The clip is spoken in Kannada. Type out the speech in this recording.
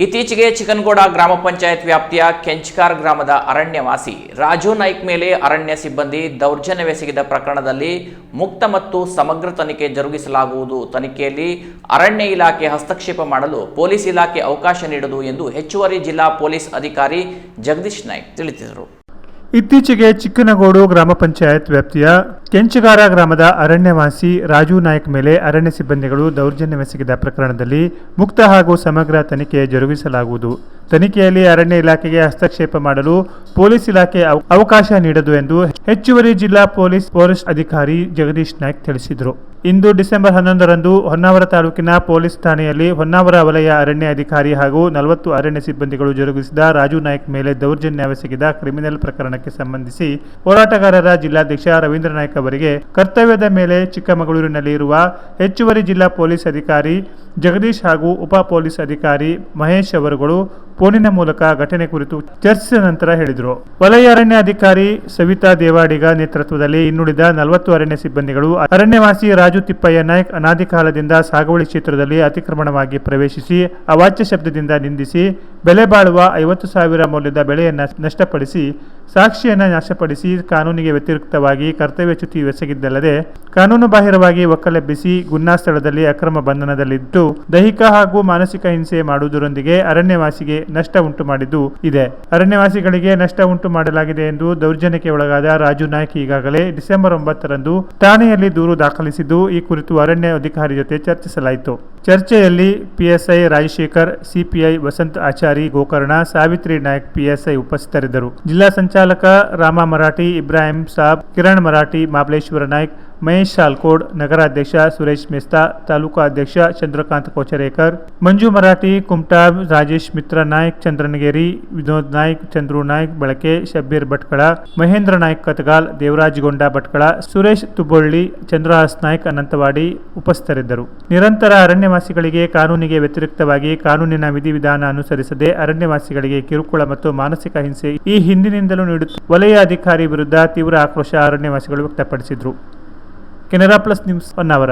ಇತ್ತೀಚೆಗೆ ಚಿಕ್ಕನಗೌಡ ಗ್ರಾಮ ಪಂಚಾಯತ್ ವ್ಯಾಪ್ತಿಯ ಕೆಂಚಕಾರ್ ಗ್ರಾಮದ ಅರಣ್ಯವಾಸಿ ರಾಜು ನಾಯ್ಕ್ ಮೇಲೆ ಅರಣ್ಯ ಸಿಬ್ಬಂದಿ ದೌರ್ಜನ್ಯವೆಸಗಿದ ಪ್ರಕರಣದಲ್ಲಿ ಮುಕ್ತ ಮತ್ತು ಸಮಗ್ರ ತನಿಖೆ ಜರುಗಿಸಲಾಗುವುದು. ತನಿಖೆಯಲ್ಲಿ ಅರಣ್ಯ ಇಲಾಖೆ ಹಸ್ತಕ್ಷೇಪ ಮಾಡಲು ಪೊಲೀಸ್ ಇಲಾಖೆ ಅವಕಾಶ ನೀಡದು ಎಂದು ಹೆಚ್ಚುವರಿ ಜಿಲ್ಲಾ ಪೊಲೀಸ್ ಅಧಿಕಾರಿ ಜಗದೀಶ್ ನಾಯ್ಕ್ ತಿಳಿಸಿದರು. ಇತ್ತೀಚೆಗೆ ಚಿಕ್ಕನಗೌಡು ಗ್ರಾಮ ಪಂಚಾಯತ್ ವ್ಯಾಪ್ತಿಯ ಕೆಂಚಗಾರ ಗ್ರಾಮದ ಅರಣ್ಯವಾಸಿ ರಾಜು ನಾಯ್ಕ್ ಮೇಲೆ ಅರಣ್ಯ ಸಿಬ್ಬಂದಿಗಳು ದೌರ್ಜನ್ಯವೆಸಗಿದ ಪ್ರಕರಣದಲ್ಲಿ ಮುಕ್ತ ಹಾಗೂ ಸಮಗ್ರ ತನಿಖೆ ಜರುಗಿಸಲಾಗುವುದು. ತನಿಖೆಯಲ್ಲಿ ಅರಣ್ಯ ಇಲಾಖೆಗೆ ಹಸ್ತಕ್ಷೇಪ ಮಾಡಲು ಪೊಲೀಸ್ ಇಲಾಖೆ ಅವಕಾಶ ನೀಡದು ಎಂದು ಹೆಚ್ಚುವರಿ ಜಿಲ್ಲಾ ಪೊಲೀಸ್ ಅಧಿಕಾರಿ ಜಗದೀಶ್ ನಾಯ್ಕ್ ತಿಳಿಸಿದರು. ಇಂದು ಡಿಸೆಂಬರ್ 11ರಂದು ಹೊನ್ನಾವರ ತಾಲೂಕಿನ ಪೊಲೀಸ್ ಠಾಣೆಯಲ್ಲಿ ಹೊನ್ನಾವರ ವಲಯ ಅರಣ್ಯ ಅಧಿಕಾರಿ ಹಾಗೂ 40 ಅರಣ್ಯ ಸಿಬ್ಬಂದಿಗಳು ಜರುಗಿಸಿದ ರಾಜು ನಾಯ್ಕ್ ಮೇಲೆ ದೌರ್ಜನ್ಯವೆಸಗಿದ ಕ್ರಿಮಿನಲ್ ಪ್ರಕರಣಕ್ಕೆ ಸಂಬಂಧಿಸಿ ಹೋರಾಟಗಾರರ ಜಿಲ್ಲಾಧ್ಯಕ್ಷ ರವೀಂದ್ರ ನಾಯ್ಕ್ ಅವರಿಗೆ ಕರ್ತವ್ಯದ ಮೇಲೆ ಚಿಕ್ಕಮಗಳೂರಿನಲ್ಲಿ ಇರುವ ಹೆಚ್ಚುವರಿ ಜಿಲ್ಲಾ ಪೊಲೀಸ್ ಅಧಿಕಾರಿ ಜಗದೀಶ್ ಹಾಗೂ ಉಪ ಪೊಲೀಸ್ ಅಧಿಕಾರಿ ಮಹೇಶ್ ಅವರುಗಳು ಫೋನಿನ ಮೂಲಕ ಘಟನೆ ಕುರಿತು ಚರ್ಚಿಸಿದ ನಂತರ ಹೇಳಿದರು. ವಲಯ ಅರಣ್ಯ ಅಧಿಕಾರಿ ಸವಿತಾ ದೇವಾಡಿಗ ನೇತೃತ್ವದಲ್ಲಿ ಇನ್ನುಳಿದ 40 ಅರಣ್ಯ ಸಿಬ್ಬಂದಿಗಳು ಅರಣ್ಯವಾಸಿ ರಾಜು ತಿಪ್ಪಯ್ಯ ನಾಯ್ಕ್ ಅನಾದಿ ಕಾಲದಿಂದ ಸಾಗುವಳಿ ಕ್ಷೇತ್ರದಲ್ಲಿ ಅತಿಕ್ರಮಣವಾಗಿ ಪ್ರವೇಶಿಸಿ ಅವಾಚ್ಯ ಶಬ್ದದಿಂದ ನಿಂದಿಸಿ ಬೆಲೆ ಬಾಳುವ 50,000 ಮೌಲ್ಯದ ಬೆಳೆಯನ್ನು ನಷ್ಟಪಡಿಸಿ ಸಾಕ್ಷಿಯನ್ನು ನಾಶಪಡಿಸಿ ಕಾನೂನಿಗೆ ವ್ಯತಿರಿಕ್ತವಾಗಿ ಕರ್ತವ್ಯಚ್ಯುತಿ ಎಸಗಿದ್ದಲ್ಲದೆ ಕಾನೂನು ಬಾಹಿರವಾಗಿ ಒಕ್ಕಲೆಬ್ಬಿಸಿ ಗುನ್ನಾ ಸ್ಥಳದಲ್ಲಿ ಅಕ್ರಮ ಬಂಧನದಲ್ಲಿದ್ದು ದೈಹಿಕ ಹಾಗೂ ಮಾನಸಿಕ ಹಿಂಸೆ ಮಾಡುವುದರೊಂದಿಗೆ ಅರಣ್ಯವಾಸಿಗೆ ನಷ್ಟ ಉಂಟು ಮಾಡಿದ್ದು ಇದೆ. ಅರಣ್ಯವಾಸಿಗಳಿಗೆ ನಷ್ಟ ಉಂಟು ಮಾಡಲಾಗಿದೆ ಎಂದು ದೌರ್ಜನ್ಯಕ್ಕೆ ಒಳಗಾದ ರಾಜು ನಾಯ್ಕ್ ಈಗಾಗಲೇ ಡಿಸೆಂಬರ್ 9ರಂದು ಠಾಣೆಯಲ್ಲಿ ದೂರು ದಾಖಲಿಸಿದ್ದು ಈ ಕುರಿತು ಅರಣ್ಯ ಅಧಿಕಾರಿ ಜೊತೆ ಚರ್ಚಿಸಲಾಯಿತು. ಚರ್ಚೆಯಲ್ಲಿ PSI Rajashekhar, CPI Vasant Achari, Gokarna, Savitri Naik PSI ಉಪಸ್ಥಿತರಿದ್ದರು. ಜಿಲ್ಲಾ ಸಂಚಾಲಕ ರಾಮ ಮರಾಠಿ, ಇಬ್ರಾಹಿಂ ಸಾಬ್, ಕಿರಣ್ ಮರಾಠಿ, ಮಾಬಲೇಶ್ವರ ನಾಯ್ಕ್, ಮಹೇಶ್ ಶಾಲ್ಕೋಡ್, ನಗರಾಧ್ಯಕ್ಷ ಸುರೇಶ್ ಮೆಸ್ತಾ, ತಾಲೂಕಾ ಅಧ್ಯಕ್ಷ ಚಂದ್ರಕಾಂತ್ ಕೋಚರೇಕರ್, ಮಂಜು ಮರಾಠಿ, ಕುಮಟಾ, ರಾಜೇಶ್ ಮಿತ್ರ ನಾಯ್ಕ್, ಚಂದ್ರನಗೇರಿ, ವಿನೋದ್ ನಾಯ್ಕ್, ಚಂದ್ರು ನಾಯ್ಕ್ ಬಳಕೆ, ಶಬ್ಬೀರ್ ಭಟ್ಕಳ, ಮಹೇಂದ್ರ ನಾಯ್ಕ್ ಕತ್ಗಾಲ್, ದೇವರಾಜ್ ಗೊಂಡ ಭಟ್ಕಳ, ಸುರೇಶ್ ತುಬ್ಬಳ್ಳಿ, ಚಂದ್ರಹಾಸ್ ನಾಯ್ಕ್ ಅನಂತವಾಡಿ ಉಪಸ್ಥಿತರಿದ್ದರು. ನಿರಂತರ ಅರಣ್ಯವಾಸಿಗಳಿಗೆ ಕಾನೂನಿಗೆ ವ್ಯತಿರಿಕ್ತವಾಗಿ ಕಾನೂನಿನ ವಿಧಿವಿಧಾನ ಅನುಸರಿಸದೆ ಅರಣ್ಯವಾಸಿಗಳಿಗೆ ಕಿರುಕುಳ ಮತ್ತು ಮಾನಸಿಕ ಹಿಂಸೆ ಈ ಹಿಂದಿನಿಂದಲೂ ನೀಡುತ್ತಿರುವ ವಲಯ ಅಧಿಕಾರಿ ವಿರುದ್ಧ ತೀವ್ರ ಆಕ್ರೋಶ ಅರಣ್ಯವಾಸಿಗಳು ವ್ಯಕ್ತಪಡಿಸಿದರು. Canara plus news Honnavar.